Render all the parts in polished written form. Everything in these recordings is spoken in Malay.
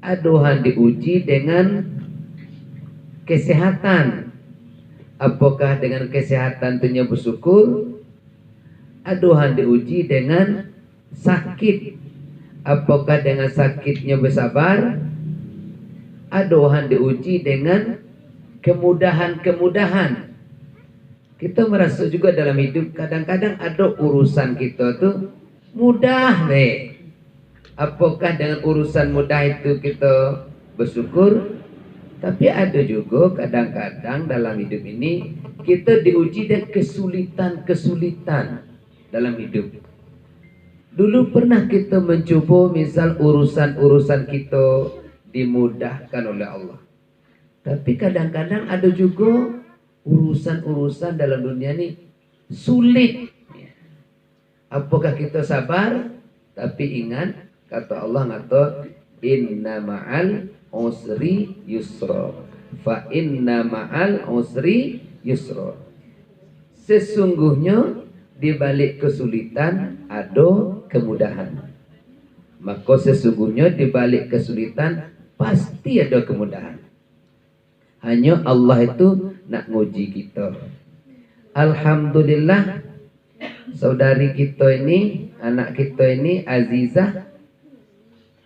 aduhan diuji dengan kesehatan. Apakah dengan kesehatan itu bersyukur? Aduhan diuji dengan sakit. Apakah dengan sakitnya bersabar? Aduhan diuji dengan kemudahan-kemudahan. Kita merasa juga dalam hidup kadang-kadang ada urusan kita tuh mudah deh. Apakah dengan urusan mudah itu kita bersyukur? Tapi ada juga kadang-kadang dalam hidup ini kita diuji dengan kesulitan-kesulitan dalam hidup. Dulu pernah kita mencoba misal urusan-urusan kita dimudahkan oleh Allah. Tapi kadang-kadang ada juga urusan-urusan dalam dunia ini sulit. Apakah kita sabar? Tapi ingat kata Allah ngato inna ma'al usri yusra. Fa inna ma'al usri yusra. Sesungguhnya di balik kesulitan ada kemudahan. Maka sesungguhnya di balik kesulitan pasti ada kemudahan. Hanya Allah itu nak nguji kita. Alhamdulillah saudari kita ini, anak kita ini Azizah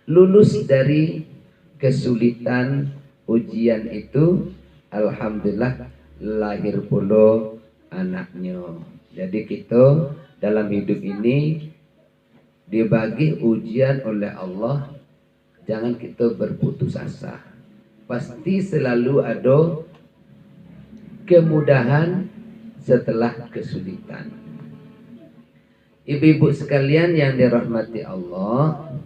lulus dari kesulitan ujian itu. Alhamdulillah lahir pula anaknya. Jadi kita dalam hidup ini dibagi ujian oleh Allah. Jangan kita berputus asa. Pasti selalu ada kemudahan setelah kesulitan. Ibu-ibu sekalian yang dirahmati Allah,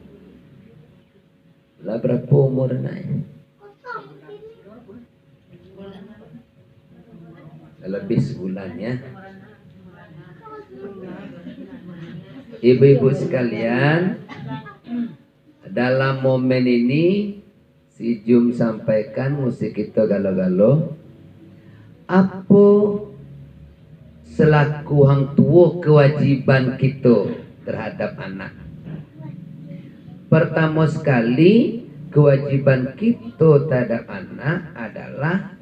lah berapa umur naik? Lebih sebulan ya. Ibu-ibu sekalian, dalam momen ini si Jum sampaikan musik kita galo-galo. Apa selaku hang tua kewajiban kita terhadap anak? Pertama sekali kewajiban kita terhadap anak adalah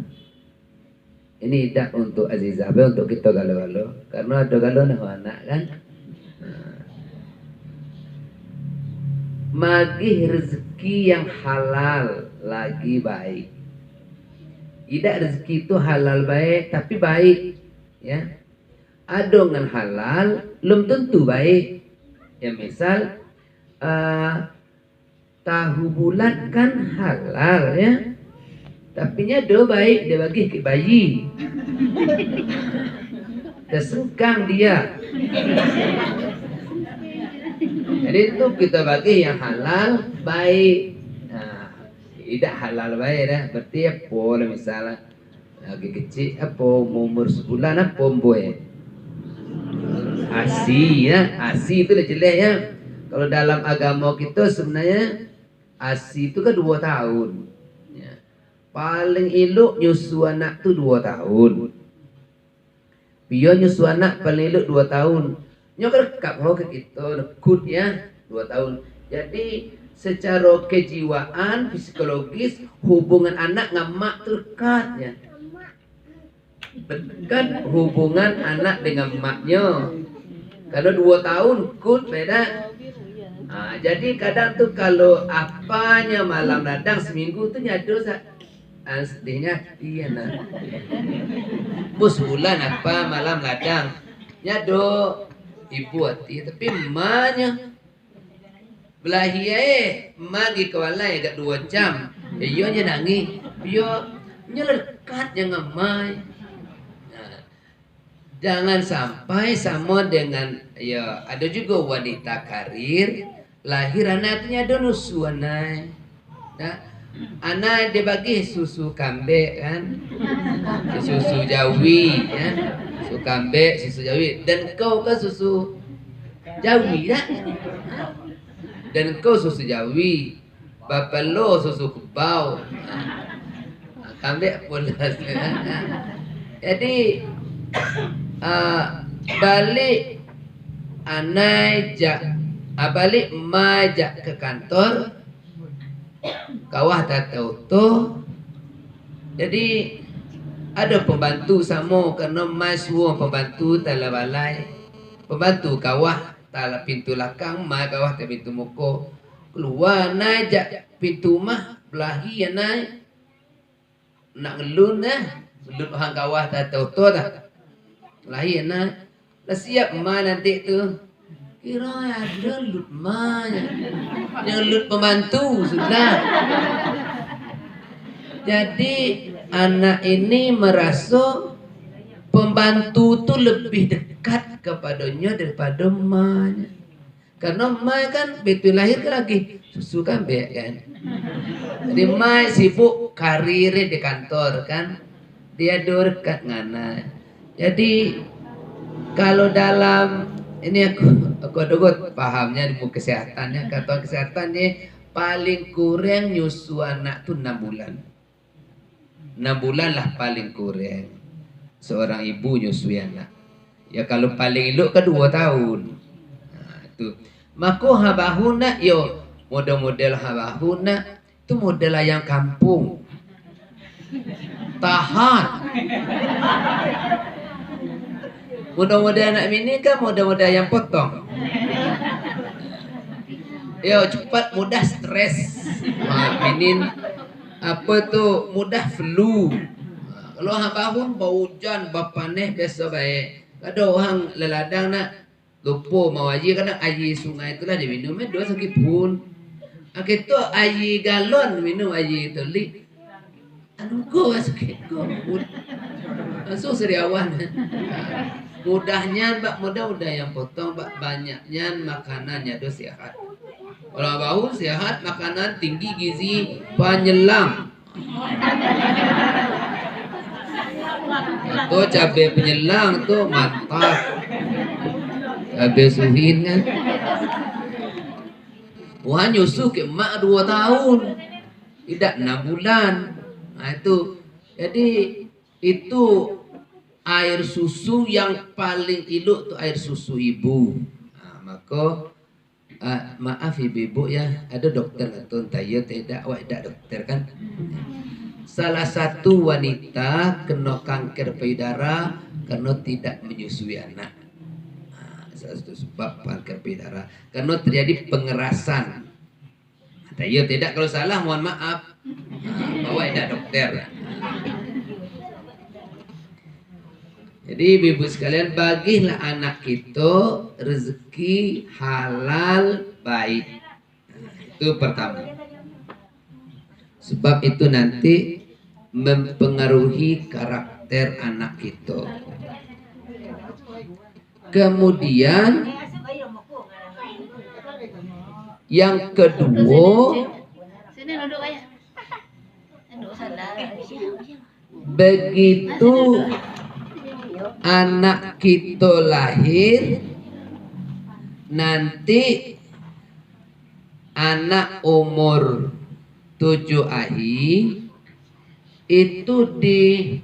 ini tidak untuk Azizah, untuk kita galo-galo. Karena ada galo nah anak kan. Magih rezeki yang halal lagi baik. Tidak rezeki itu halal baik tapi baik ya. Ada yang halal belum tentu baik. Ya misal tahu bulat kan halal ya. Tapi nya do baik dia bagi ke bayi. Tersengkang dia. Jadi itu kita bagi yang halal baik. Nah, tidak halal baik dah. Berarti apa misalnya lagi kecil apa umur sebulan apa boy. Asi ya, asi itu dah jelek ya. Kalau dalam agama kita sebenarnya asi itu kan 2 tahun. Ya. Paling elok nyusu anak tu 2 tahun. Biar nyusu anak paling elok 2 tahun. Nyokap ke kita nekut ya 2 tahun. Jadi secara kejiwaan psikologis hubungan anak dengan mak terdekat ya. Dekat hubungan anak dengan maknya. Kalau 2 tahun kut beda. Jadi kadang tuh kalau apanya malam ladang seminggu tuh nyado sedihnya iya nah. Bus bulan apa malam ladang nyado ibu hati tapi emaknya belahi magi kewalai agak 2 jam iyo nya nangis iyo nya lekat yang ngamai. Nah, jangan sampai sama dengan ya ada juga wanita karir lahir anaknya ada nusu anak. Nah, anak dia bagi susu kambing kan susu jawi ya. Susu kambing, susu jawi. Dan kau kan susu jawi tak? Dan kau susu jawi. Bapak lo susu kebau. Kambing pula. Jadi balik anai balik majak ke kantor. kawah tak tahu tuh. Jadi ada pembantu samo karena mas semua pembantu tala balai, pembantu kawah tala pintu lakang mai kawah tak pintu muko keluar naik jak pintu mah belahi ya naik nak ngelun ngelun hang kawah tak tahu tuh dah belahi ya naik dah siap ma nanti tu kira ada lut ma yang lut pembantu sudah. Jadi anak ini merasa pembantu tu lebih dekat kepadanya daripada emaknya. Karena emak kan betul lahir kan lagi susu kan be kan. Jadi emak sibuk karir di kantor kan. Dia dekat ngana. Jadi kalau dalam ini aku ada pahamnya di kesehatannya, kata kesehatannya paling kurang nyusu anak tu 6 bulan. 6 bulan lah paling kurang seorang ibu nyusui anak. Ya kalau paling elok ke 2 tahun. Nah, itu. Maka habahuna yo model-model habahuna itu model ayam kampung. Tahan. Model-model anak ini kan model-model ayam potong. Yo cepat mudah stres. Minin apa tu mudah flu. Kalau hang bangun bau hujan bapaneh biasa baik. Ada orang leladang nak lupa mau aji kadang aji sungai itulah diminum dua sakit pun. Itu aji galon minum aji telik. Anu go sakit go. Langsung seriawan. Mudahnya mbak mudah yang potong mbak banyaknya makanannya do sehat. Kalau bau sehat makanan tinggi gizi penyelam. Tuh cabai penyelang tuh mantap. Cabai suhin kan. Wah nyusu ke emak 2 tahun. Tidak 6 bulan. Nah itu. Jadi itu air susu yang paling elok tuh air susu ibu. Nah, maka maaf ibu ya, ada dokter atau tayo tidak, awak tidak dokter kan? Salah satu wanita kena kanker payudara karena tidak menyusui anak. Nah, salah satu sebab kanker payudara karena terjadi pengerasan. Tayo tidak, kalau salah mohon maaf. Awak tidak dokter. Jadi ibu sekalian bagilah anak kita rezeki halal baik. Itu pertama. Sebab itu nanti mempengaruhi karakter anak kita. Kemudian yang kedua, begitu anak kita lahir, nanti anak umur 7 hari itu dibagi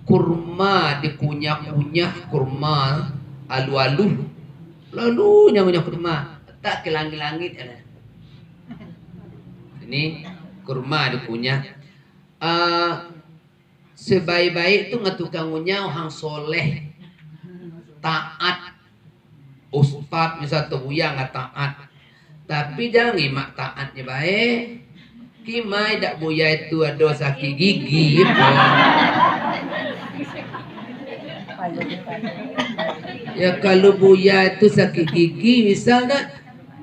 kurma, dikunyah-kunyah kurma alu-alu, lalu ngunyah kurma tak ke langit-langit. Ini kurma dikunyah. Sebaik-baik itu ngetukang ngunyah orang soleh taat, ustad misal tu buya nggak taat, tapi jangan ngimak taatnya baik. Kimai dak buya itu ada sakit gigi gitu. Ya kalau buya itu sakit gigi misalnya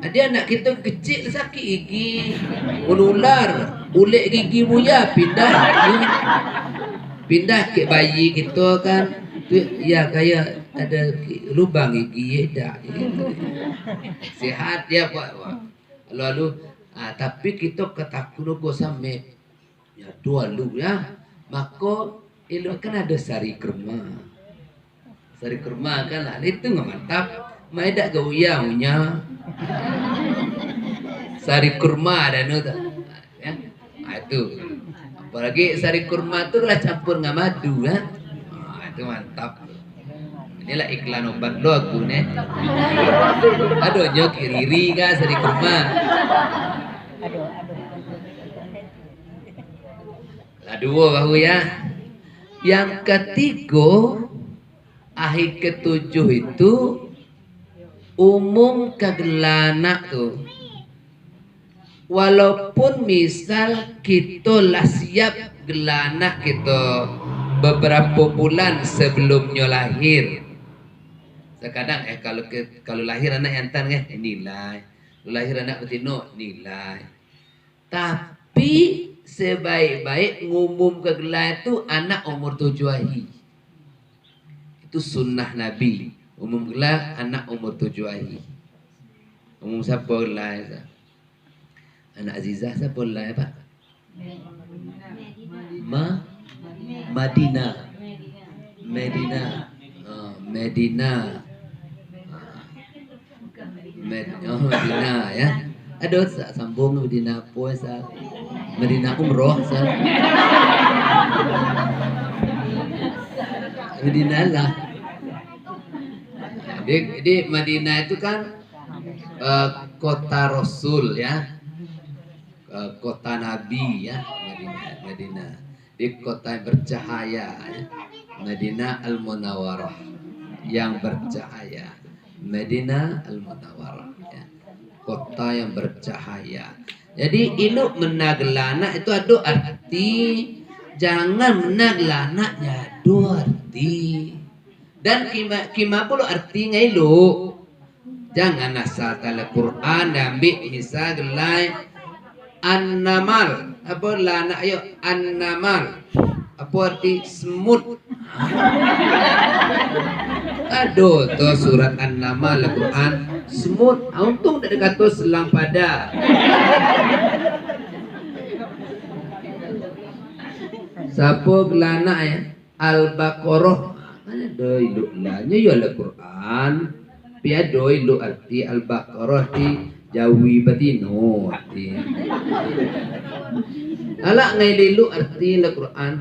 dia anak kita kecil sakit gigi menular, ulek gigi buya pindah ke bayi gitu kan, ya kayak ada lubang gigi ya sehat ya pak. Lalu tapi kita ketakutan kok sampai ya 2 lu ya, maka itu kan ada sari kurma kan lah itu nggak mantap. Maedak gauyaunya sari kurma ada nuta ya. Itu apalagi sari kurma itu lah campur nggak madu kan. Itu mantap Inilah iklan obat lo aku nih. Aduh nyok Riri kan sering rumah. Aduh bahu ya. Yang ketiga, ahli ketujuh itu umum kegelana tuh. Walaupun misal kita lah siap gelana kita beberapa bulan sebelumnya lahir. Sekadang kalau lahir anak yantan nilai, lahir anak betina nilai. Tapi sebaik-baik ngumum ke gelar itu anak umur 7 hari. Itu sunnah Nabi. Umum gelar anak umur 7 hari. Umum siapa gelar? Anak Azizah siapa gelar Pak? Madinah. Medina. Medina ya. Aduh sambung Medina apa sah? Medina umroh sah. Medina lah. Jadi Madinah itu kan kota Rasul ya, kota Nabi ya, Madinah. Di kota yang bercahaya ya. Madinah Al-Munawwarah yang bercahaya. Madinah Al-Munawwarah ya. Kota yang bercahaya. Jadi induk menagelana itu ada arti, jangan menagelana ada arti. Dan kima pula artinya itu jangan asal tala Quran ambil misal gelai an-namal apa lana ayo an-namal apa arti semut. Aduh tuh surat an-namal Al-Quran semut untung tak kata selang pada. Siapa gelana ya Al-Baqarah ada hidup lanya ya Al-Quran piado hidup arti Al-Baqarah di Jawi batino arti ala ngai lilu arti Al-Quran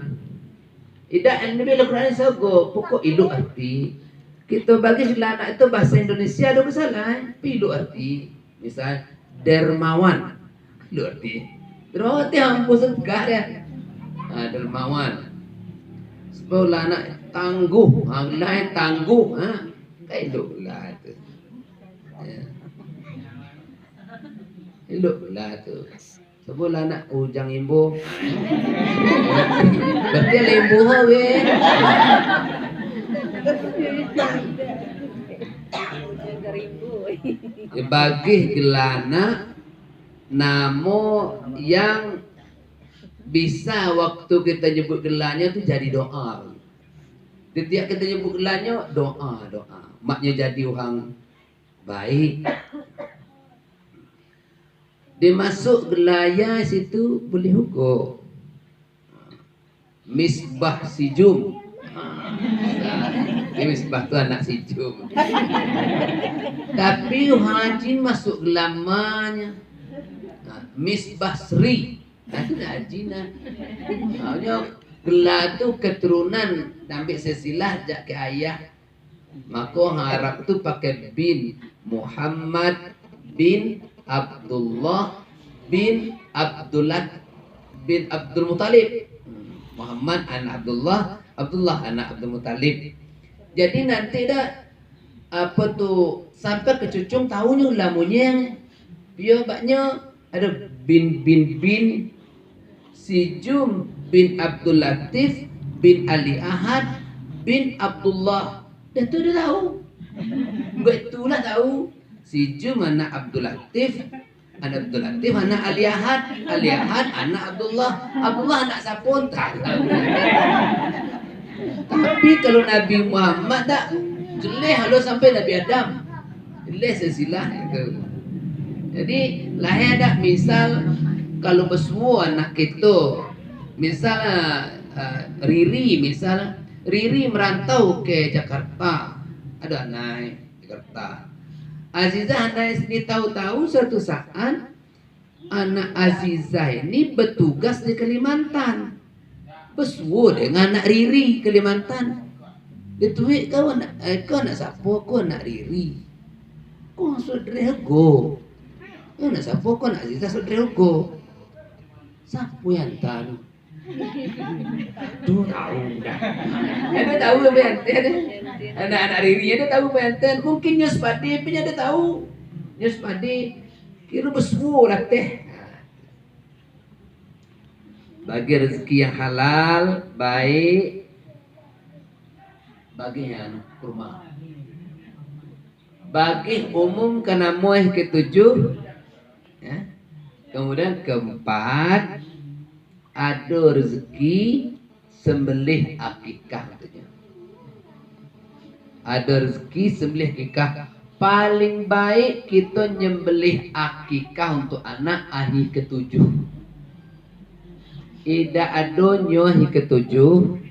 tidak ini Al-Quran sago pokok hidup arti kita bagi gelana itu bahasa Indonesia ada kesalahan hidup arti misal dermawan hidup arti berarti hampus segah ya dermawan sebelah anak tangguh, lain tangguh, kayak hidup lah tu, hidup lah tu. Sebelah anak ujang imbu, berarti lembu hawe. Bagi gelana namo yang bisa waktu kita nyebut gelanya itu jadi doa. Setiap kita nyebut gelanya doa. Maknya jadi orang baik. Dimasuk gelaya situ boleh hukum. Misbah sijum. Ini misbah tu anak sijum. Tapi haji masuk gelamanya. Misbah Sri. Itu dah ajina. Hanya gelar tu keturunan ambil silsilah jak ke ayah. Maka harap tu pakai bin Muhammad bin Abdullah bin Abdul Muttalib. Muhammad anak Abdullah, Abdullah anak Abdul Muttalib. Jadi nanti dah apa tu sampai ke cucung tahunya lamunya dia baknya ada bin Sijum bin Abdul Latif bin Ali Ahad bin Abdullah. Dah tu dah tahu. Enggak itulah tahu. Sijum anak Abdul Latif, anak Abdul Latif anak Ali Ahad, Ali Ahad anak Abdullah, Abdullah anak siapa tak tahu. Tapi kalau Nabi Muhammad tak jeleh halu sampai Nabi Adam. Jeleh silsilah itu. Jadi lahir ada misal kalau bersemua anak kita misal Riri merantau ke Jakarta ada anak Jakarta Azizah anak ini tahu-tahu suatu saat anak Azizah ini bertugas di Kalimantan bersemua dengan anak Riri Kalimantan Dituik kau nak siapa? Kau nak Riri. Kau saudara go. Kau nak siapa? Kau nak Aziza saudara go. Siapa yang tahu? Tu tahu dah. Ada tahu apa yang tahu? Anak-anak Riri ada tahu apa yang tahu? Mungkin Nyus Padi punya ada tahu. Nyus Padi kira bersuara lah teh. Bagi rezeki yang halal, baik. Bagi yang kurma. Bagi umum kena muih ketujuh. Ya. Kemudian keempat, ada rezeki sembelih akikah katanya. Ada rezeki sembelih akikah. Paling baik kita nyembelih akikah untuk anak hari ketujuh. Ida adonyo hari ketujuh,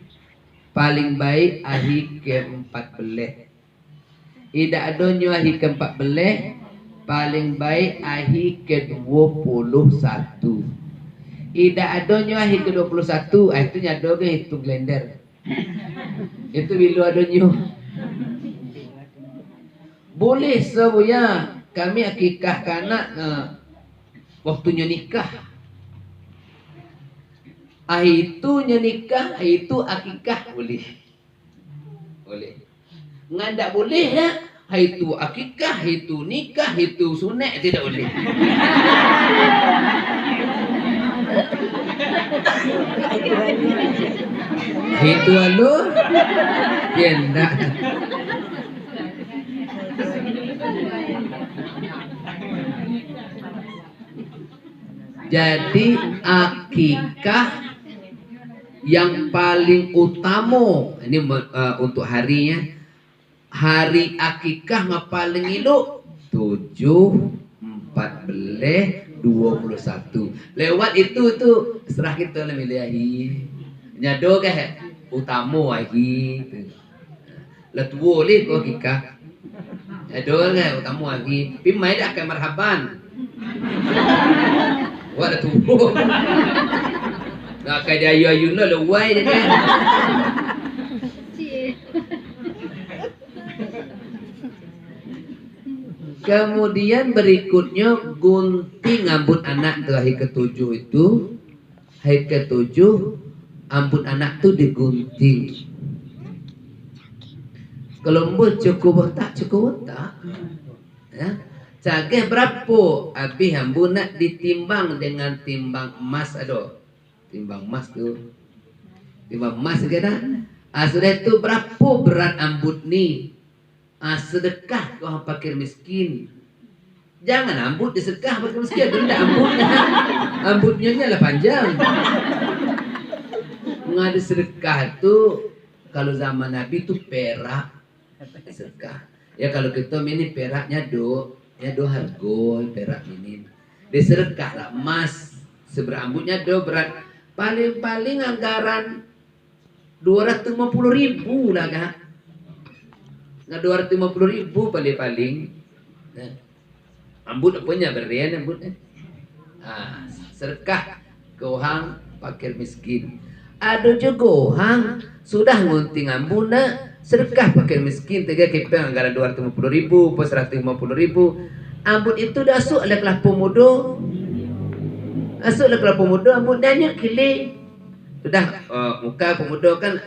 paling baik hari ke-14. Ida adonyo hari ke-14, paling baik hari ke-21. Ida adonyo hari ke-21, itu nyado ke hitung kalender. Itu bila adonyo. Boleh sebuya kami akikah kanak waktunya nikah. Itunya nikah, itu akikah boleh. Boleh. Ngandak boleh ya. Itu akikah, itu nikah, itu sunat tidak boleh. Itu lalu tiada. Jadi akikah yang paling utama ini untuk harinya, hari akikah yang paling elok 7, 14, 21. Lewat itu serah kita lah miliahi. Nyado ke utama lagi. Letua boleh kau akikah. Nyado ke utama lagi. Pi mai dah akan marhaban. Wah dah tua. Nak kaya ayu-ayu no lewai dia kan. Kemudian berikutnya gunting rambut anak tuh hari ke-7 itu. Hari ke-7 rambut anak tuh digunting. Kalau mbok cukup tak ya. Cageh berapa? Habis rambut nak ditimbang dengan timbang emas ada. Timbang emas tu. Timbang emas kena. Sudah itu berapa berat rambut ni? Sedekah ke orang fakir miskin. Jangan rambut disedekah fakir miskin. Rendah rambutnya. Rambutnya ni lah panjang. Ngada sedekah tu kalau zaman Nabi tu perak sedekah. Ya kalau kita ini peraknya do harga perak ini. Disedekah lah emas. Seberambutnya do berat. Paling-paling anggaran 250.000 lah kah? Nah 250.000 paling-paling. Rambut apanya berian rambutnya. Sedekah ke orang fakir miskin. Ada juga orang sudah ngunting rambut nak sedekah fakir miskin 3 kepeng anggaran 250.000 plus 150.000. Rambut itu dah asuk oleh kelapa muda. Asuk lah kelapa muda, rambut dia hanya kilik. Sudah muka pemuda kan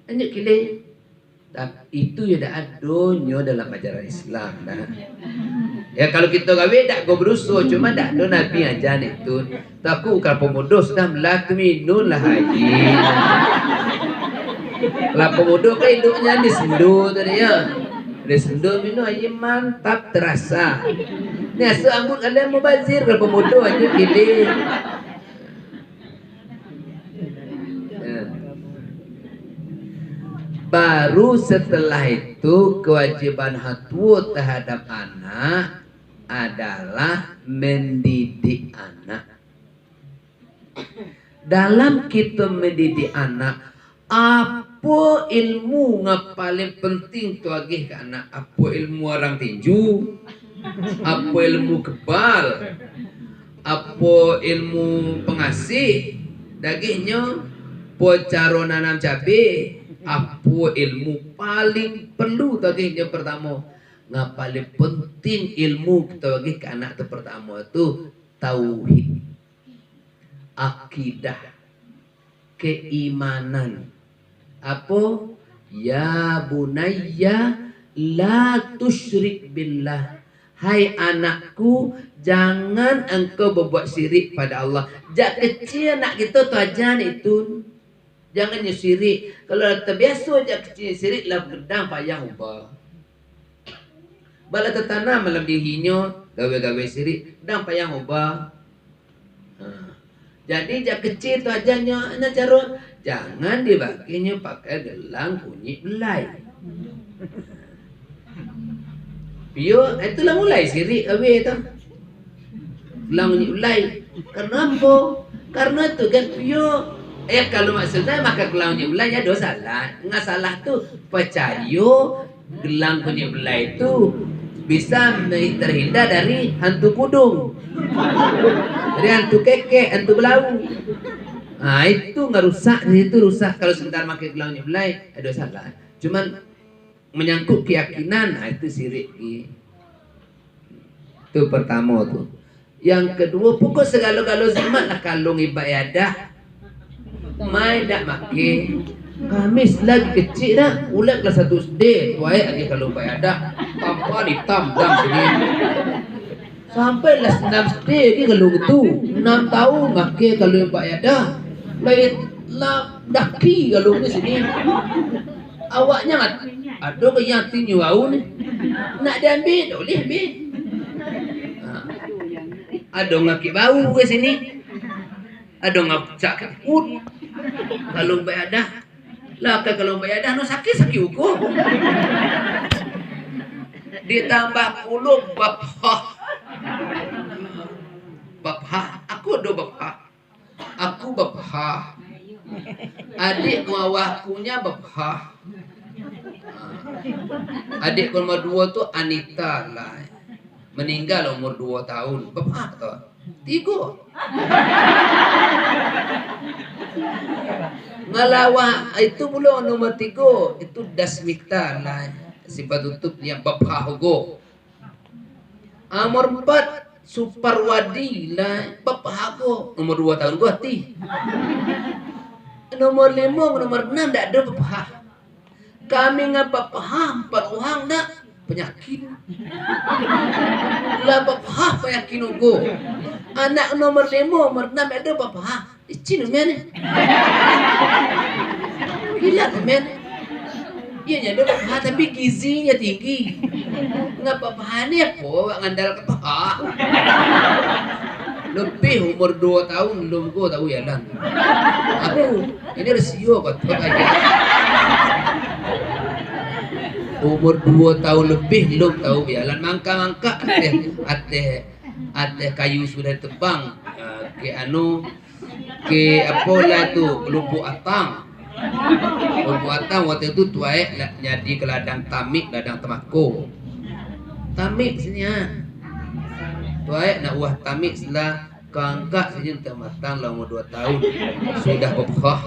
hanya kilik. Itu ya dah adonyo dalam ajaran Islam dah. Ya kalau kita gawe tak go berusaha, cuma tak ada Nabi ajar itu. Taku kelapa muda sudah melak minun lah haji. Kelapa muda kan hidupnya di sendu tadi ya. Di sendu minum haji mantap terasa. Ni asal rambut kalian mubazir kelapa muda aja kilik. Baru setelah itu kewajiban hatu terhadap anak adalah mendidik anak. Dalam kita mendidik anak, apa ilmu yang paling penting tu agih ke anak? Apa ilmu orang tinju? Apa ilmu kebal? Apa ilmu pengasih? Dagingnya po caro nanam cabai. Apa ilmu paling perlu tadi yang pertama? Nga paling penting ilmu kita bagi ke anak tu pertama tu tauhid, akidah, keimanan. Apa? Ya bunayya la tusyrik billah. Hai anakku, jangan engkau berbuat syirik pada Allah. Jak kecil anak kita tu ajan itu. Jangan syirik. Kalau terbiasa jak kecil syirik lah gedang payah ubah. Bala tertanam malam dihinyo gawe-gawe syirik, gedang payah ubah. Jadi jak kecil tu ajannya ana cara jangan dibaginya pakai gelang kunyit belai. Pio itulah mulai sirik awe tu. Gelang kunyit belai. Kenapa? Karena tu kan pio kalau maksudnya maka gelang kunyit belai ada salah. Enggak salah tu percaya gelang kunyit belai itu bisa terhindar dari hantu kudung, dari hantu kekek, hantu belau. Nah itu nggak rusak, itu rusak kalau sebentar pakai gelang kunyit belai ada salah. Cuman menyangkut keyakinan, nah itu sirik. Itu pertama tuh. Yang kedua, pokok segala-gala zaman lah kalung ibadah. Mai dak make. Kamis lagi kecil dah, ulat kelas 1 SD, tuai lagi kalung ibadah. Tanpa hitam dam sini. Sampai kelas 6 SD lagi kalung itu. 6 tahun make kalung ibadah. Lain lah daki kalung di sini. Awaknya ada ke yang tinggi bau ni nak diambil tak boleh ambil. Ada ngaki bau ke sini, ada ngacak keput. Kalau bayadah lah kalau bayadah no sakit ukur. Ditambah puluh bapah. Aku ada bapah. Aku bapah. Adik mawahkunya bapah. Adik nomor 2 tu Anita lah. Meninggal umur 2 tahun. Bapak tu 3. Ngalawa itu pula nomor 3 itu Dasmita lah. Sifat tutup yang bapak go. Nomor 4 Suparwadi lah. Bapak go nomor 2 tahun gua ti. Nomor 5 nomor 6 tak ada bapak. Kami ngapa paham paruhang dak penyakit. Lah paham penyakit ugo. Anak nomor 5 nomor 6 ada paham. Icin men. Gila men. Iya nyada paham tapi gizinya tinggi. Ngapa paham ni apa ngandal ke paham. Lebih umur 2 tahun belum gua tahu jalan. Aku ini resio kok aja. Umur 2 tahun lebih belum tahu jalan. Mangka-mangka ate kayu sudah tebang ke ke apa lah tu lubuk atang. Lubuk atang waktu itu tuai jadi ke ladang tamik, ladang temako. Tamik sini ha. Tuai nak uah tamik setelah keangkat saja untuk matang lah umur 2 tahun sudah bebah.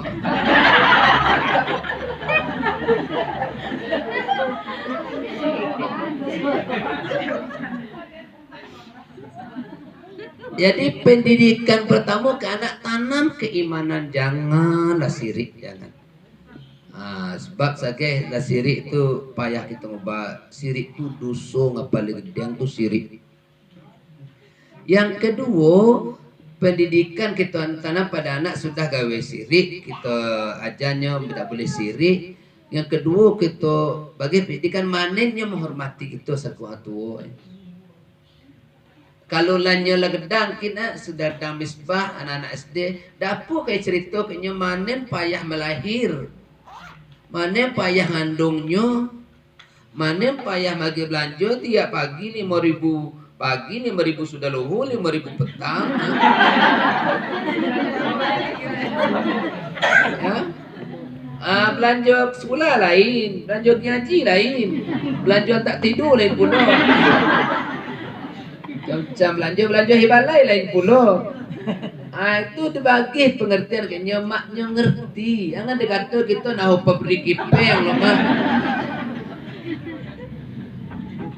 Jadi pendidikan pertama ke anak tanam keimanan, janganlah sirik, jangan. Sebab saja lah sirik itu payah kita ngubah. Sirik itu dosa ngapal gede yang tu sirik. Yang kedua, pendidikan kita tanam pada anak sudah gawe sirik, kita ajarnya tidak boleh sirik. Yang kedua kita bagi pendidikan manennya menghormati kita sekuat tua. Kalau lanya lah gedang kita sudah datang misbah anak-anak SD, dapur kayak cerita kayaknya manen payah melahir, manen payah ngandungnya, manen payah bagi belanja tiap pagi 5.000 pagi 5.000 sudah luhur 5.000 petang. Ya? Belanja sekolah lain, belanja ngaji lain, belanja tak tidur lain pula. Macam belanja hibalai lain pula. Itu dibagi pengertian kayaknya maknya ngerti. Jangan dikata kita nah pabrik kipeng loh mah.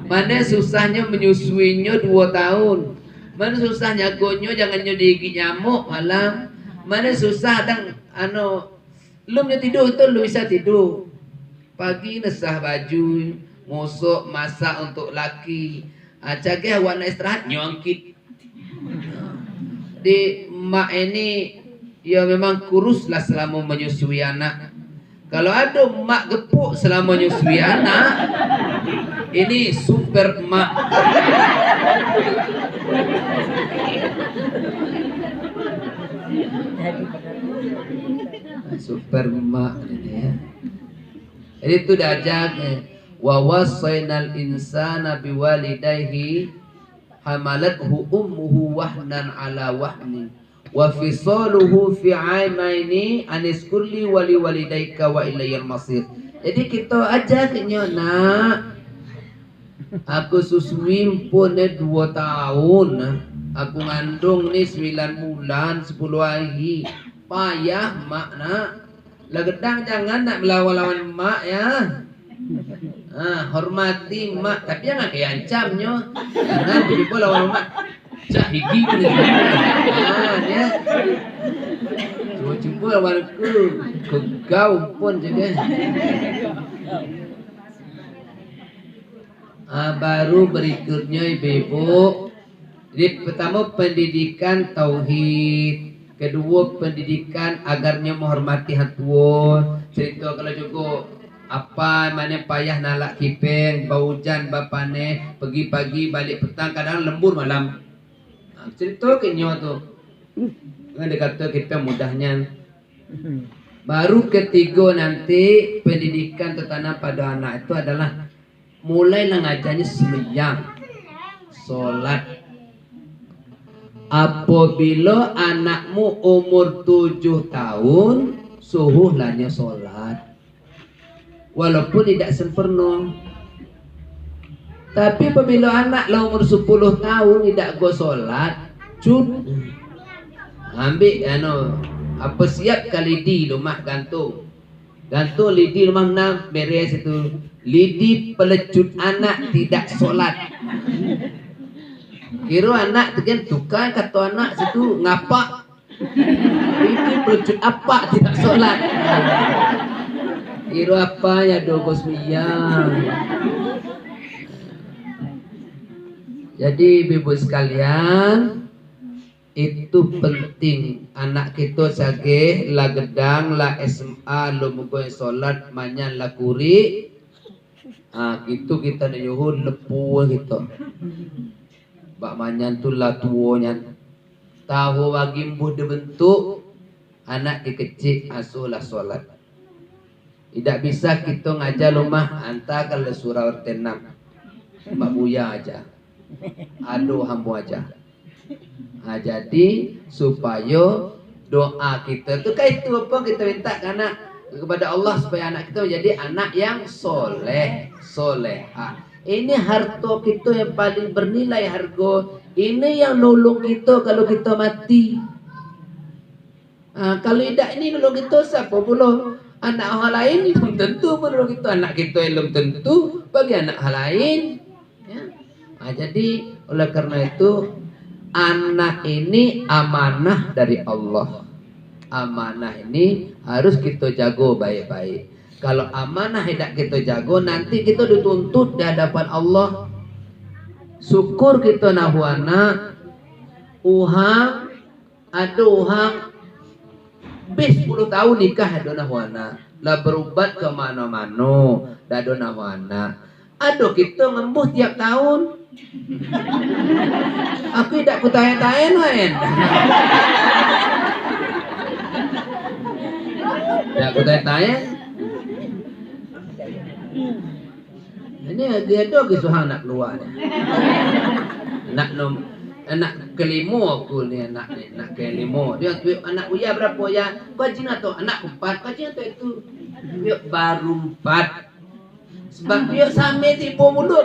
Mana susahnya menyusuinya 2 tahun. Mana susah nyagonyo jangan nyo digigit nyamuk malam. Mana susah dang lu tidur itu lu bisa tidur. Pagi nesah baju, ngosok, masak untuk laki. Cagih warna istirahat nyongkit. Di mak ini ya memang kurus lah selama menyusui anak. Kalau ada mak gepuk selama menyusui anak, ini super mak. Super mak ini ya. Jadi itu diajak wa wasainal insana biwalidayhi hamalathu ummuhu wahnan ala wahnin wa fisaluhu fi aimaini aniskulli wali walidayka wa ilayyal masir. Jadi kita ajaknya nak, aku susui pun 2 tahun, aku ngandung nih 9 bulan 10 hari, payah mak nak. Legedang jangan nak melawan-lawan mak ya. Hormati mak, tapi jangan diancamnya. Jangan tiba-tiba lawan mak. Cak gigi ni. Dia. Cuba lawanku, kegau pun juga. Baru berikutnya ibu-ibu. Jadi pertama pendidikan tauhid. Kedua pendidikan agarnya menghormati hantua. Cerita kalau juga apa mana payah nalak kipeng, bau hujan bapane, pergi pagi balik petang, kadang lembur malam. Cerita kenyo tu. Kan dia kata kita mudahnya. Baru ketiga nanti pendidikan tertanam pada anak itu adalah mulailah ngajarnya sembahyang, solat. Apabila anakmu umur 7 tahun, suhuhlahnya solat. Walaupun tidak sempurna. Tapi apabila anak lah umur 10 tahun tidak go solat, cud. Ambil apa siap kali di rumah gantung. Gantung lidi rumah menang beres itu. Lidi pelecut anak tidak solat. Kira anak tekan tukar kata anak situ ngapak. Itu pelecut apa tidak solat. Kira apa ya dogo semiyang. Jadi ibu sekalian, itu penting anak kita sage la gedang la SMA lo mugo solat manyan la kuri. Gitu kita nyuhun lepu gitu. Bak manyan tu la tuonya. Tahu bagi mbuh dibentuk anak dikecil asulah solat. Tidak bisa kita ngajar rumah anta kalau surah ortenam. Mak buya aja. Aduh hambu aja. Jadi supaya doa kita tu kayak itu apa kita minta karena kepada Allah supaya anak kita menjadi anak yang soleh, solehah. Ini harta kita yang paling bernilai harga. Ini yang nolong kita kalau kita mati. Kalau tidak ini nolong kita siapa pula? Anak orang lain belum tentu menolong kita. Anak kita yang belum tentu bagi anak orang lain. Ya. Jadi oleh karena itu anak ini amanah dari Allah. Amanah ini harus kita jago baik-baik. Kalau amanah tidak kita jago, nanti kita dituntut di hadapan Allah. Syukur kita nahu anak, uhang, ada uhang, bis 10 tahun nikah ada nahu anak. Lah berubat ke mana-mana, ada nahu anak. Ada kita ngembuh tiap tahun. Aku tidak kutanya-tanya lain. Tidak kutanya-tanya. Ini dia dog suhang nak keluar. Anak kelima aku ni anak kelima. Dia tu anak uya berapa ya? Kau cina tu anak 4. Kau cina tu itu dia baru 4. Sebab dia sampai 30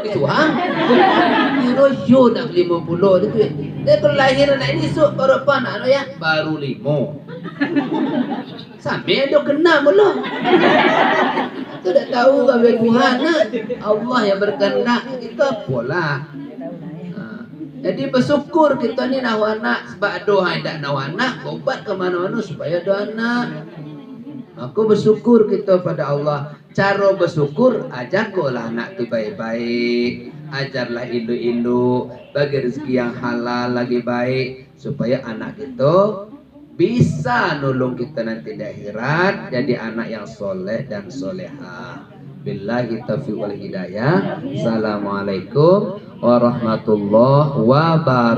gitu ha. Kira yo nak 50 tu. Dia kalau lahir anak ini baru apa anak ya? Baru 5. Sampai dia kena mula. Itu dah tahu kalau Tuhan Allah yang berkehendak kita pola. Jadi bersyukur kita ni nak anak sebab doa tidak nak anak, obat ke mana-mana supaya ada anak. Aku bersyukur kita pada Allah. Cara bersyukur, ajarlah anak tu baik-baik, ajarlah induk-induk, bagi rezeki yang halal lagi baik supaya anak kita bisa nolong kita nanti di akhirat jadi anak yang soleh dan solehah. Billahi taufiq wal hidayah. Assalamualaikum warahmatullahi wabarakatuh.